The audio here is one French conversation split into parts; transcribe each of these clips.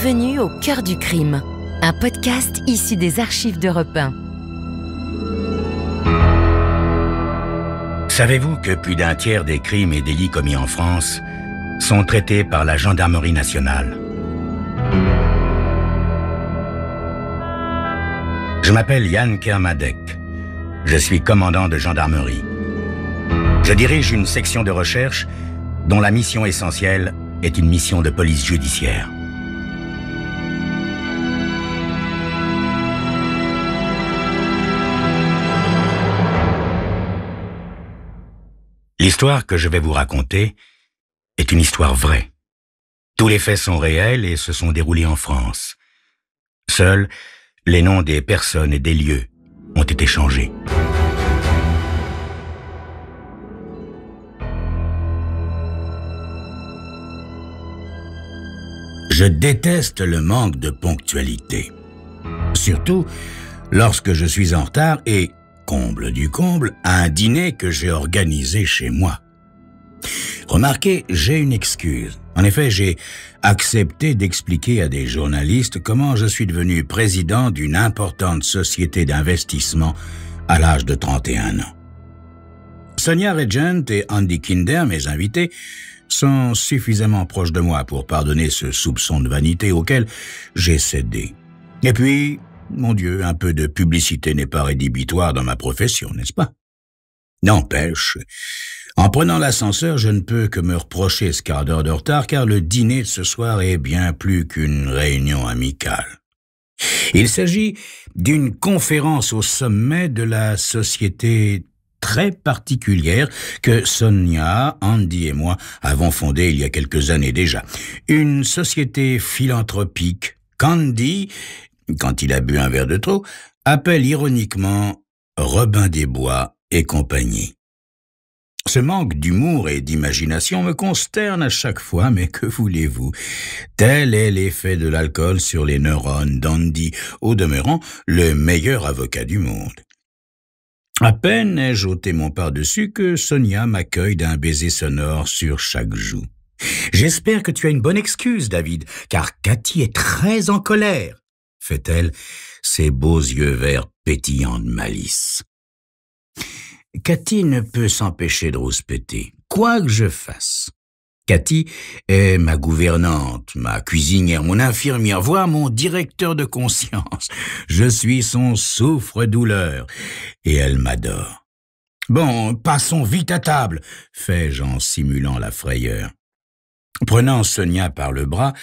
Bienvenue au cœur du crime, un podcast issu des archives d'Europe 1. Savez-vous que plus d'un tiers des crimes et délits commis en France sont traités par la gendarmerie nationale? Je m'appelle Yann Kermadec. Je suis commandant de gendarmerie. Je dirige une section de recherche dont la mission essentielle est une mission de police judiciaire. L'histoire que je vais vous raconter est une histoire vraie. Tous les faits sont réels et se sont déroulés en France. Seuls les noms des personnes et des lieux ont été changés. Je déteste le manque de ponctualité. Surtout lorsque je suis en retard et, comble du comble, à un dîner que j'ai organisé chez moi. Remarquez, j'ai une excuse. En effet, j'ai accepté d'expliquer à des journalistes comment je suis devenu président d'une importante société d'investissement à l'âge de 31 ans. Sonia Regent et Andy Kinder, mes invités, sont suffisamment proches de moi pour pardonner ce soupçon de vanité auquel j'ai cédé. Et puis, mon Dieu, un peu de publicité n'est pas rédhibitoire dans ma profession, n'est-ce pas? N'empêche, en prenant l'ascenseur, je ne peux que me reprocher ce quart d'heure de retard, car le dîner de ce soir est bien plus qu'une réunion amicale. Il s'agit d'une conférence au sommet de la société très particulière que Sonia, Andy et moi avons fondée il y a quelques années déjà. Une société philanthropique qu'Andy, quand il a bu un verre de trop, appelle ironiquement Robin des Bois et compagnie. Ce manque d'humour et d'imagination me consterne à chaque fois, mais que voulez-vous? Tel est l'effet de l'alcool sur les neurones d'Andy, au demeurant le meilleur avocat du monde. À peine ai-je ôté mon par-dessus que Sonia m'accueille d'un baiser sonore sur chaque joue. « J'espère que tu as une bonne excuse, David, car Cathy est très en colère, » fait-elle, ses beaux yeux verts pétillants de malice. Cathy ne peut s'empêcher de rouspéter, quoi que je fasse. Cathy est ma gouvernante, ma cuisinière, mon infirmière, voire mon directeur de conscience. Je suis son souffre-douleur et elle m'adore. « Bon, passons vite à table » fais-je en simulant la frayeur. Prenant Sonia par le bras,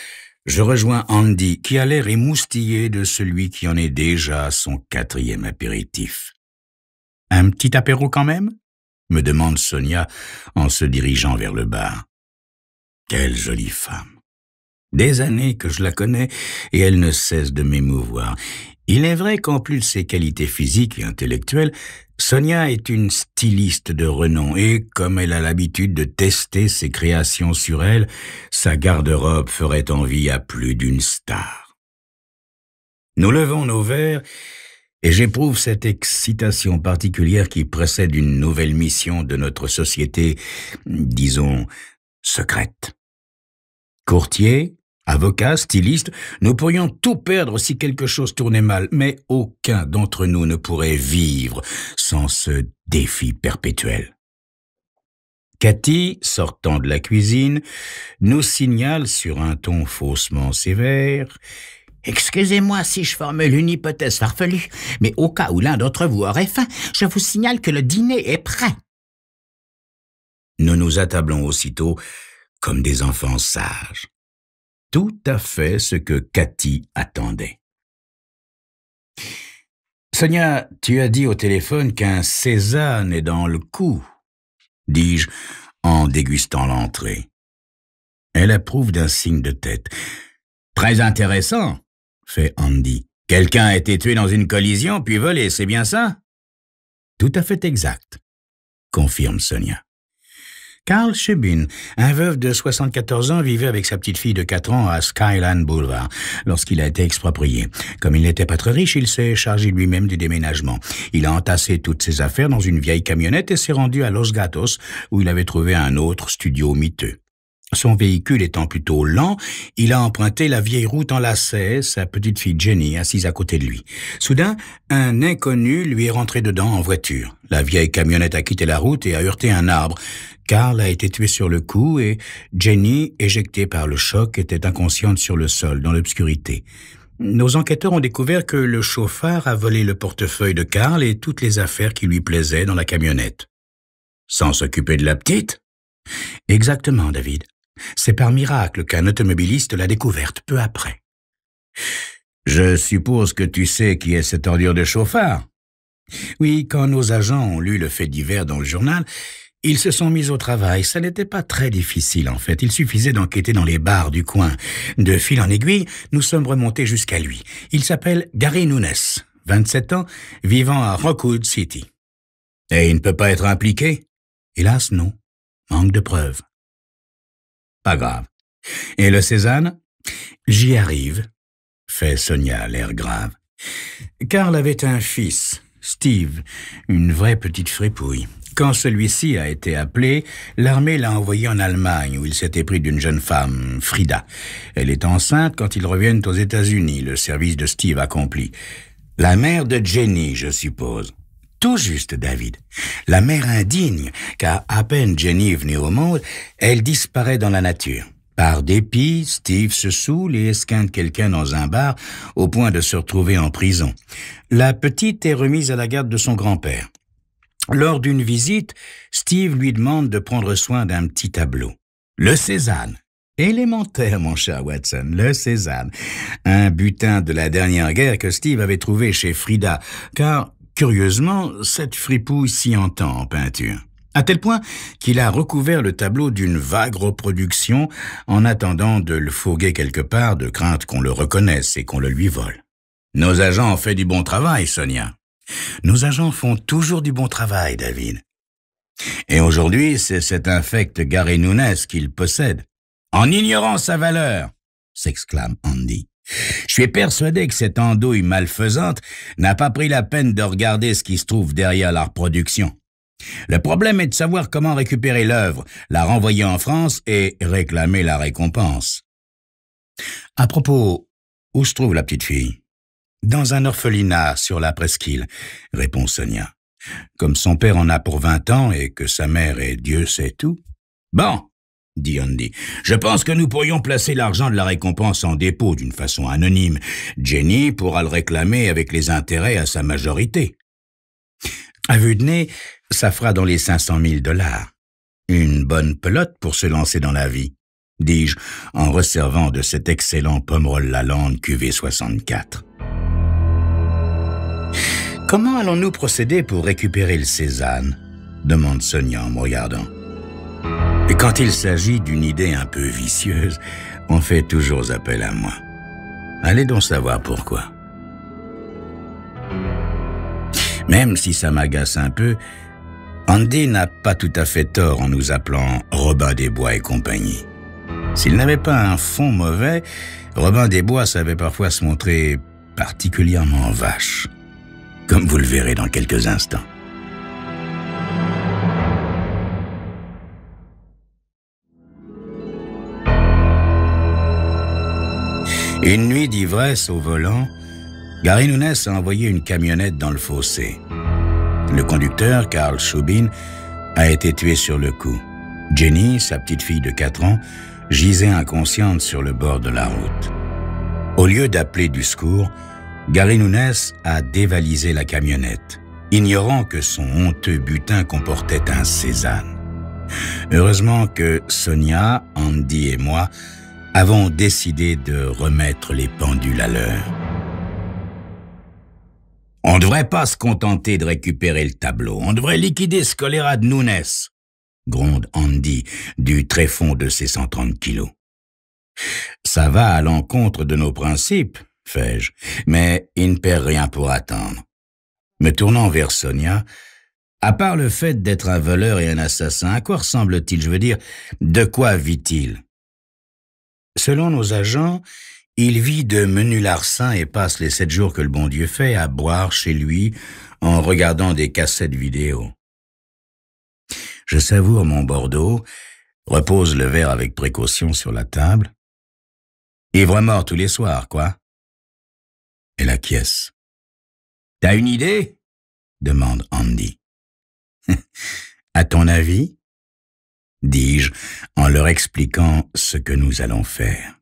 je rejoins Andy qui a l'air émoustillé de celui qui en est déjà à son 4e apéritif. « Un petit apéro quand même ?» me demande Sonia en se dirigeant vers le bar. Quelle jolie femme! Des années que je la connais et elle ne cesse de m'émouvoir. Il est vrai qu'en plus de ses qualités physiques et intellectuelles, Sonia est une styliste de renom et, comme elle a l'habitude de tester ses créations sur elle, sa garde-robe ferait envie à plus d'une star. Nous levons nos verres et j'éprouve cette excitation particulière qui précède une nouvelle mission de notre société, disons, secrète. Courtier, avocat, styliste, nous pourrions tout perdre si quelque chose tournait mal, mais aucun d'entre nous ne pourrait vivre sans ce défi perpétuel. Cathy, sortant de la cuisine, nous signale sur un ton faussement sévère « Excusez-moi si je formule une hypothèse farfelue, mais au cas où l'un d'entre vous aurait faim, je vous signale que le dîner est prêt. » Nous nous attablons aussitôt comme des enfants sages. Tout à fait ce que Cathy attendait. « Sonia, tu as dit au téléphone qu'un sésame est dans le coup, » dis-je en dégustant l'entrée. Elle approuve d'un signe de tête. « Très intéressant, » fait Andy. « Quelqu'un a été tué dans une collision puis volé, c'est bien ça? »« Tout à fait exact, » confirme Sonia. Carl Schubin, un veuf de 74 ans, vivait avec sa petite fille de 4 ans à Skyline Boulevard lorsqu'il a été exproprié. Comme il n'était pas très riche, il s'est chargé lui-même du déménagement. Il a entassé toutes ses affaires dans une vieille camionnette et s'est rendu à Los Gatos où il avait trouvé un autre studio miteux. Son véhicule étant plutôt lent, il a emprunté la vieille route en lacets, sa petite fille Jenny assise à côté de lui. Soudain, un inconnu lui est rentré dedans en voiture. La vieille camionnette a quitté la route et a heurté un arbre. Carl a été tué sur le coup et Jenny, éjectée par le choc, était inconsciente sur le sol, dans l'obscurité. Nos enquêteurs ont découvert que le chauffeur a volé le portefeuille de Carl et toutes les affaires qui lui plaisaient dans la camionnette. Sans s'occuper de la petite? Exactement, David. C'est par miracle qu'un automobiliste l'a découverte peu après. Je suppose que tu sais qui est cette ordure de chauffeur? Oui, quand nos agents ont lu le fait divers dans le journal, ils se sont mis au travail. Ça n'était pas très difficile, en fait. Il suffisait d'enquêter dans les bars du coin. De fil en aiguille, nous sommes remontés jusqu'à lui. Il s'appelle Gary Nunes, 27 ans, vivant à Rockwood City. Et il ne peut pas être impliqué? Hélas, non. Manque de preuves. Pas grave. Et le Cézanne? J'y arrive, fait Sonia, l'air grave. Carl avait un fils, Steve, une vraie petite fripouille. Quand celui-ci a été appelé, l'armée l'a envoyé en Allemagne, où il s'était pris d'une jeune femme, Frida. Elle est enceinte quand ils reviennent aux États-Unis, le service de Steve accompli. La mère de Jenny, je suppose. Tout juste, David. La mère indigne, car à peine Jenny venue au monde, elle disparaît dans la nature. Par dépit, Steve se saoule et esquinte quelqu'un dans un bar au point de se retrouver en prison. La petite est remise à la garde de son grand-père. Lors d'une visite, Steve lui demande de prendre soin d'un petit tableau. Le Cézanne. Élémentaire, mon cher Watson, le Cézanne. Un butin de la dernière guerre que Steve avait trouvé chez Frida, car curieusement, cette fripouille s'y entend en peinture. À tel point qu'il a recouvert le tableau d'une vague reproduction en attendant de le fourguer quelque part de crainte qu'on le reconnaisse et qu'on le lui vole. Nos agents ont fait du bon travail, Sonia. Nos agents font toujours du bon travail, David. Et aujourd'hui, c'est cet infect Gary Nunes qu'il possède. En ignorant sa valeur, s'exclame Andy. Je suis persuadé que cette andouille malfaisante n'a pas pris la peine de regarder ce qui se trouve derrière la reproduction. Le problème est de savoir comment récupérer l'œuvre, la renvoyer en France et réclamer la récompense. À propos, où se trouve la petite fille? Dans un orphelinat sur la presqu'île, répond Sonia. Comme son père en a pour 20 ans et que sa mère est Dieu sait tout. Bon, dit Andy. Je pense que nous pourrions placer l'argent de la récompense en dépôt d'une façon anonyme. Jenny pourra le réclamer avec les intérêts à sa majorité. À vue de nez, ça fera dans les 500 000 $. Une bonne pelote pour se lancer dans la vie, dis-je, en resservant de cet excellent Pomerol Lalande QV 64. Comment allons-nous procéder pour récupérer le Cézanne? Demande Sonia en me regardant. Et quand il s'agit d'une idée un peu vicieuse, on fait toujours appel à moi. Allez donc savoir pourquoi. Même si ça m'agace un peu, Andy n'a pas tout à fait tort en nous appelant Robin des Bois et compagnie. S'il n'avait pas un fond mauvais, Robin des Bois savait parfois se montrer particulièrement vache, comme vous le verrez dans quelques instants. Une nuit d'ivresse au volant, Gary Nunes a envoyé une camionnette dans le fossé. Le conducteur, Carl Schubin, a été tué sur le coup. Jenny, sa petite fille de 4 ans, gisait inconsciente sur le bord de la route. Au lieu d'appeler du secours, Gary Nunes a dévalisé la camionnette, ignorant que son honteux butin comportait un Cézanne. Heureusement que Sonia, Andy et moi avons décidé de remettre les pendules à l'heure. On ne devrait pas se contenter de récupérer le tableau, on devrait liquider ce choléra de Nunes, gronde Andy du tréfonds de ses 130 kilos. Ça va à l'encontre de nos principes, fais-je, mais il ne perd rien pour attendre. Me tournant vers Sonia, à part le fait d'être un voleur et un assassin, à quoi ressemble-t-il, je veux dire, de quoi vit-il? Selon nos agents, il vit de menus larcins et passe les 7 jours que le bon Dieu fait à boire chez lui en regardant des cassettes vidéo. Je savoure mon Bordeaux, repose le verre avec précaution sur la table. Ivre-mort tous les soirs, quoi. Elle acquiesce. T'as une idée? Demande Andy. À ton avis? Dis-je en leur expliquant ce que nous allons faire.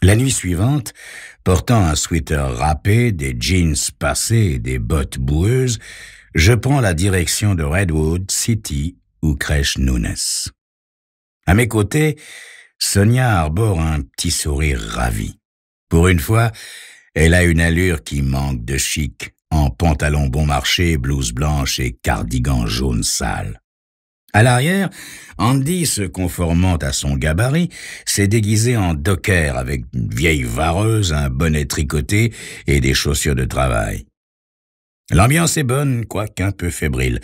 La nuit suivante, portant un sweater râpé, des jeans passés et des bottes boueuses, je prends la direction de Redwood City où crèche Nunes. À mes côtés, Sonia arbore un petit sourire ravi. Pour une fois, elle a une allure qui manque de chic, en pantalon bon marché, blouse blanche et cardigan jaune sale. À l'arrière, Andy, se conformant à son gabarit, s'est déguisé en docker avec une vieille vareuse, un bonnet tricoté et des chaussures de travail. L'ambiance est bonne, quoique un peu fébrile,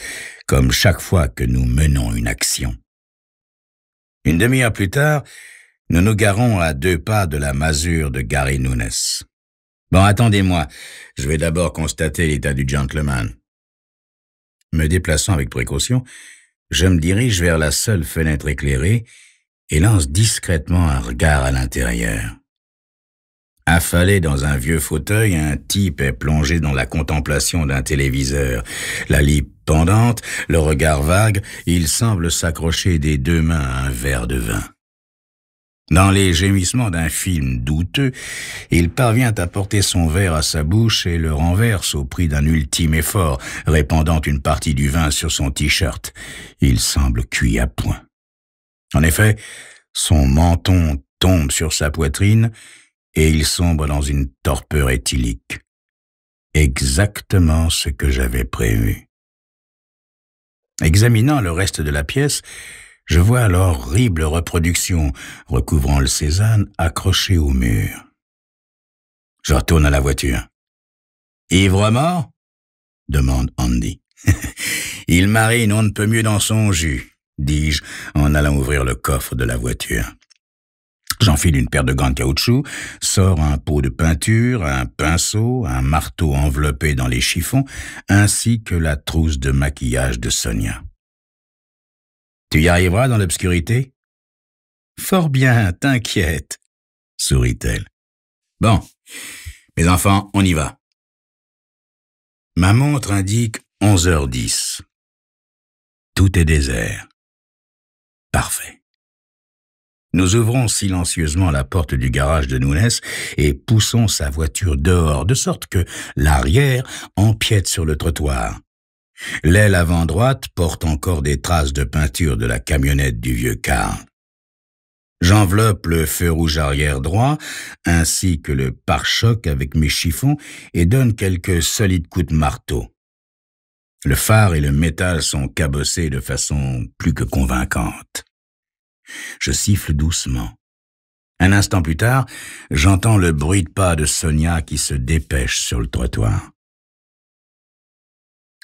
comme chaque fois que nous menons une action. Une demi-heure plus tard, nous nous garons à 2 pas de la masure de Gary Nunes. Bon, attendez-moi, je vais d'abord constater l'état du gentleman. Me déplaçant avec précaution, je me dirige vers la seule fenêtre éclairée et lance discrètement un regard à l'intérieur. Affalé dans un vieux fauteuil, un type est plongé dans la contemplation d'un téléviseur. La lippe pendante, le regard vague, il semble s'accrocher des 2 mains à un verre de vin. Dans les gémissements d'un film douteux, il parvient à porter son verre à sa bouche et le renverse au prix d'un ultime effort, répandant une partie du vin sur son t-shirt. Il semble cuit à point. En effet, son menton tombe sur sa poitrine et il sombre dans une torpeur éthylique. Exactement ce que j'avais prévu. Examinant le reste de la pièce, je vois l'horrible reproduction recouvrant le Cézanne accrochée au mur. Je retourne à la voiture. « Ivre-mort » demande Andy. « Il marine on ne peut mieux dans son jus » dis-je en allant ouvrir le coffre de la voiture. J'enfile une paire de gants de caoutchouc, sors un pot de peinture, un pinceau, un marteau enveloppé dans les chiffons, ainsi que la trousse de maquillage de Sonia. « Tu y arriveras dans l'obscurité ?»« Fort bien, t'inquiète, » sourit-elle. « Bon, mes enfants, on y va. » Ma montre indique 11h10. Tout est désert. Parfait. Nous ouvrons silencieusement la porte du garage de Nunes et poussons sa voiture dehors, de sorte que l'arrière empiète sur le trottoir. L'aile avant droite porte encore des traces de peinture de la camionnette du vieux Carl. J'enveloppe le feu rouge arrière droit, ainsi que le pare-choc avec mes chiffons et donne quelques solides coups de marteau. Le phare et le métal sont cabossés de façon plus que convaincante. Je siffle doucement. Un instant plus tard, j'entends le bruit de pas de Sonia qui se dépêche sur le trottoir.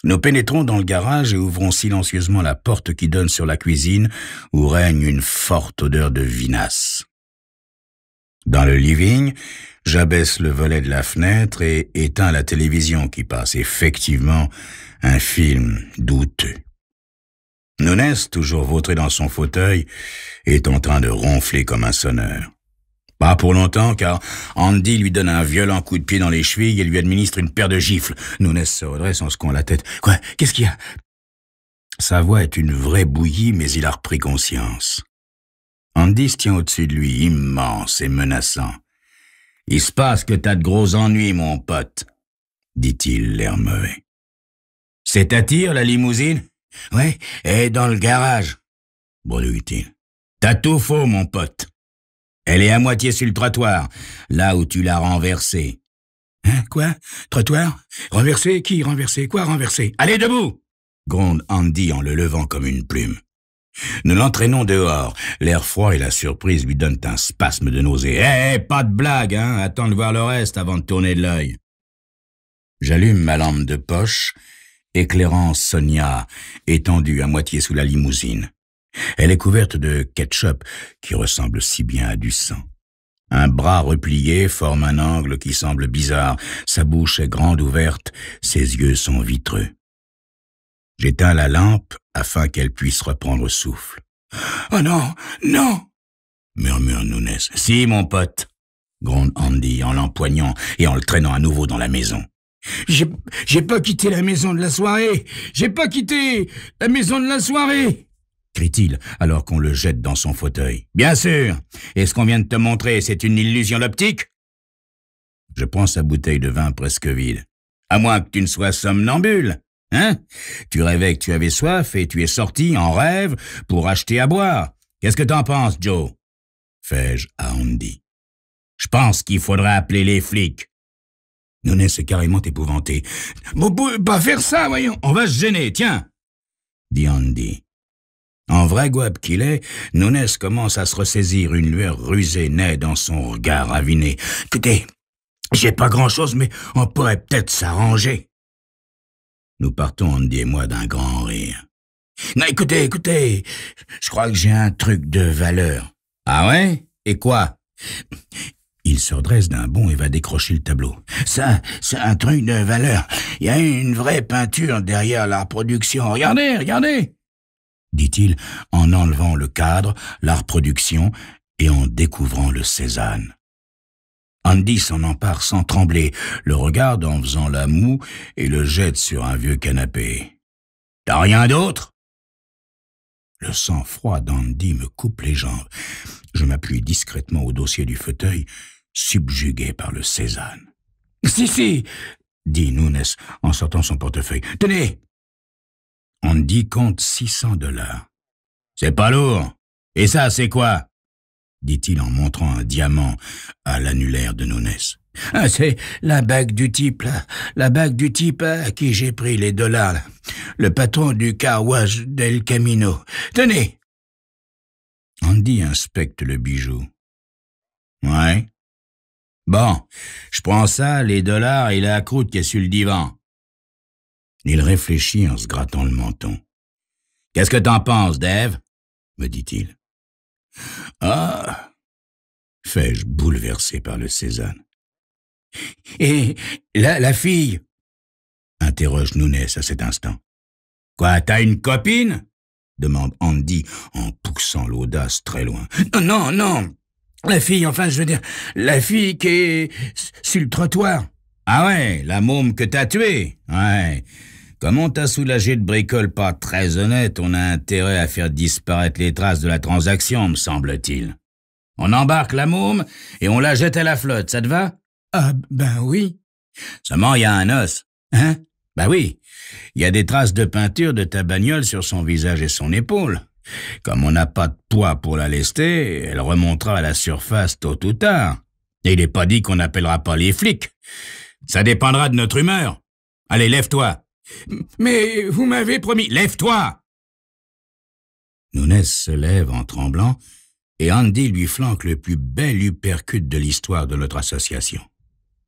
Nous pénétrons dans le garage et ouvrons silencieusement la porte qui donne sur la cuisine, où règne une forte odeur de vinasse. Dans le living, j'abaisse le volet de la fenêtre et éteins la télévision qui passe effectivement un film douteux. Nunes, toujours vautré dans son fauteuil, est en train de ronfler comme un sonneur. Pas pour longtemps, car Andy lui donne un violent coup de pied dans les chevilles et lui administre une paire de gifles. Nunes se redresse en secouant la tête. « Quoi? Qu'est-ce qu'il y a ?» Sa voix est une vraie bouillie, mais il a repris conscience. Andy se tient au-dessus de lui, immense et menaçant. « Il se passe que t'as de gros ennuis, mon pote, » dit-il, l'air mauvais. « C'est à tire, la limousine? »« Ouais, elle est dans le garage, » bredouille-t-il. « T'as tout faux, mon pote. Elle est à moitié sur le trottoir, là où tu l'as renversée. »« Hein, quoi? Trottoir? Renversé? Qui renversé? Quoi renversé? Allez, debout !» gronde Andy en le levant comme une plume. Nous l'entraînons dehors. L'air froid et la surprise lui donnent un spasme de nausée. « Hé, pas de blague, hein! Attends de voir le reste avant de tourner de l'œil. » J'allume ma lampe de poche, éclairant Sonia, étendue à moitié sous la limousine. Elle est couverte de ketchup qui ressemble si bien à du sang. Un bras replié forme un angle qui semble bizarre. Sa bouche est grande ouverte, ses yeux sont vitreux. J'éteins la lampe afin qu'elle puisse reprendre souffle. Oh non, non, murmure Nunes. Si, mon pote, gronde Andy en l'empoignant et en le traînant à nouveau dans la maison. J'ai pas quitté la maison de la soirée. J'ai pas quitté la maison de la soirée, crie-t-il alors qu'on le jette dans son fauteuil. Bien sûr. Et ce qu'on vient de te montrer, c'est une illusion d'optique? Je prends sa bouteille de vin presque vide. À moins que tu ne sois somnambule. Hein? Tu rêvais que tu avais soif et tu es sorti en rêve pour acheter à boire. Qu'est-ce que t'en penses, Joe? Fais-je à Andy. Je pense qu'il faudra appeler les flics. Nunes est carrément épouvanté. Vous pouvez pas faire ça, voyons. On va se gêner, tiens, dit Andy. En vrai guap qu'il est, Nunes commence à se ressaisir. Une lueur rusée naît dans son regard raviné. Écoutez, j'ai pas grand-chose, mais on pourrait peut-être s'arranger. Nous partons, Andy et moi, d'un grand rire. Non, écoutez, je crois que j'ai un truc de valeur. Ah ouais? Et quoi? Il se redresse d'un bond et va décrocher le tableau. Ça, c'est un truc de valeur. Il y a une vraie peinture derrière la reproduction. Regardez, dit-il en enlevant le cadre, la reproduction et en découvrant le Cézanne. Andy s'en empare sans trembler, le regarde en faisant la moue et le jette sur un vieux canapé. « T'as rien d'autre ?» Le sang-froid d'Andy me coupe les jambes. Je m'appuie discrètement au dossier du fauteuil, subjugué par le Cézanne. « Si, dit Nunes en sortant son portefeuille. « Tenez !» Andy compte $600. « C'est pas lourd. Et ça, c'est quoi ?» dit-il en montrant un diamant à l'annulaire de Nunes. « Ah, c'est la bague du type, là. La bague du type à qui j'ai pris les $, là. Le patron du car wash d'El Camino. Tenez !» Andy inspecte le bijou. « Ouais. Bon, je prends ça, les $ et la croûte qui est sur le divan. » Il réfléchit en se grattant le menton. « Qu'est-ce que t'en penses, Dave ?» me dit-il. « Ah !» fais-je bouleversé par le Cézanne. « Et la fille ?» interroge Nunes à cet instant. « Quoi, t'as une copine ?» demande Andy en poussant l'audace très loin. « Non, la fille, enfin, je veux dire, la fille qui est sur le trottoir. »« Ah ouais, la môme que t'as tuée. Ouais. Comme on t'a soulagé de bricole pas très honnête, on a intérêt à faire disparaître les traces de la transaction, me semble-t-il. On embarque la môme et on la jette à la flotte, ça te va? »« Ah, ben oui. »« Seulement, il y a un os. »« Hein? Ben oui. Il y a des traces de peinture de ta bagnole sur son visage et son épaule. Comme on n'a pas de poids pour la lester, elle remontera à la surface tôt ou tard. Et il n'est pas dit qu'on n'appellera pas les flics. Ça dépendra de notre humeur. Allez, lève-toi. »« Mais vous m'avez promis. Lève-toi !» Nunes se lève en tremblant et Andy lui flanque le plus bel uppercut de l'histoire de notre association.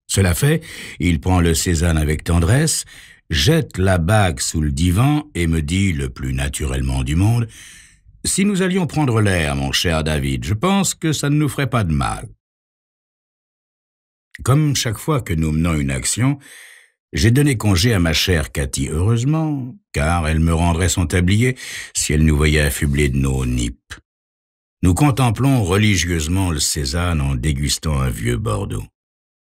Cela fait, il prend le Cézanne avec tendresse, jette la bague sous le divan et me dit le plus naturellement du monde « Si nous allions prendre l'air, mon cher David, je pense que ça ne nous ferait pas de mal. » Comme chaque fois que nous menons une action, j'ai donné congé à ma chère Cathy, heureusement, car elle me rendrait son tablier si elle nous voyait affublés de nos nippes. Nous contemplons religieusement le Cézanne en dégustant un vieux Bordeaux.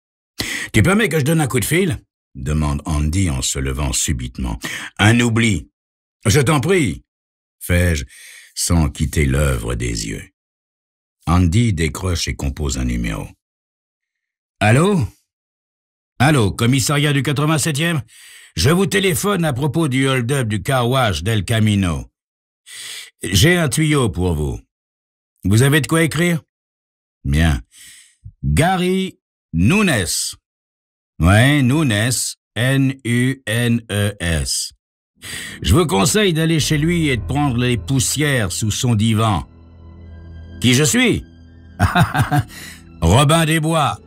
« Tu permets que je donne un coup de fil ?» demande Andy en se levant subitement. « Un oubli. »« Je t'en prie » fais-je, sans quitter l'œuvre des yeux. Andy décroche et compose un numéro. « Allô ? Allô, commissariat du 87e ? Je vous téléphone à propos du hold-up du car wash d'El Camino. J'ai un tuyau pour vous. Vous avez de quoi écrire ? Bien. Gary Nunes. Ouais, Nunes, N-U-N-E-S. Je vous conseille d'aller chez lui et de prendre les poussières sous son divan. Qui je suis ? Robin des Bois.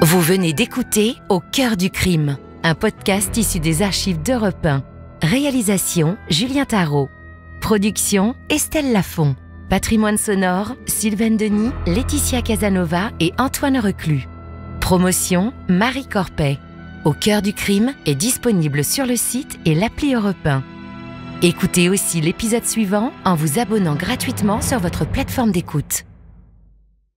Vous venez d'écouter Au cœur du crime, un podcast issu des archives d'Europe 1. Réalisation Julien Tarot. Production Estelle Lafont. Patrimoine sonore Sylvain Denis, Laetitia Casanova et Antoine Reclus. Promotion Marie Corpet. Au cœur du crime est disponible sur le site et l'appli Europe 1. Écoutez aussi l'épisode suivant en vous abonnant gratuitement sur votre plateforme d'écoute.